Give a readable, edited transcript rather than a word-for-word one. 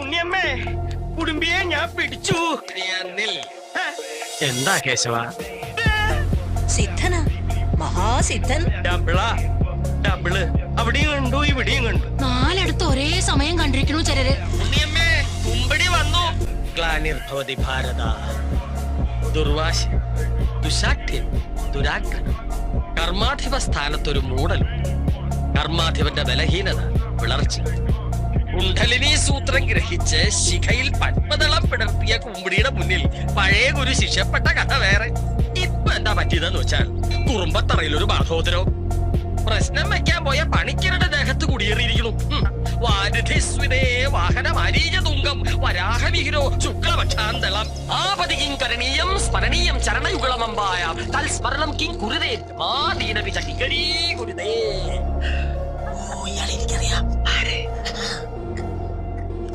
ഉണ്ണിയമ്മേ, കുടുംബിയെ ഞാൻ പിടിച്ചു. എന്താ കേശവ? സിദ്ധനാ, മഹാസിദ്ധൻ. ഡബിള് അവിടെയും കണ്ടു, ഇവിടെയും കണ്ടു. നാലടുത്ത് ഒരേ സമയം കണ്ടിരിക്കണു ചിലര്. ഉണ്ണിയമ്മേ, കുമ്പടി വന്നു. ഗ്ലാനിർഭവതി ഭാരത, ദുർവാശ, ദുശാഠ്യം, ദുരാഗ്രഹം. കർമാധിപ സ്ഥാനത്തൊരു മൂടലും, കർമാധിപന്റെ ബലഹീനത, വിളർച്ച. കുണ്ഡലിനി സൂത്രം ഗ്രഹിച്ച് ശിഖയിൽ പത്മദളം പിടർത്തിയ കുമ്പിടിയുടെ മുന്നിൽ പഴയ ഗുരു ശിക്ഷപ്പെട്ട കഥ വേറെ. ഇപ്പൊ എന്താ പറ്റിയതെന്ന് വെച്ചാൽ കുറുമ്പത്തറയിൽ ഒരു ബാധോദരവും. പ്രശ്നം വെക്കാൻ പോയ പണിക്കരുടെ ദേഹത്ത് കുടിയേറിയിരിക്കുന്നു. വാരിധിസ്വിതേ വാഹനമാരീജതുംഗം വരാഹവിഹിരോ ശുക്ലപക്ഷാന്തളം ആപതി കിം കരണീയം സ്മരണീയം ചരണയുഗളമമ്പായ തൽസ്മരണം കിം കുരുതേ മാദീനപി ചകികരീ കുരുതേ.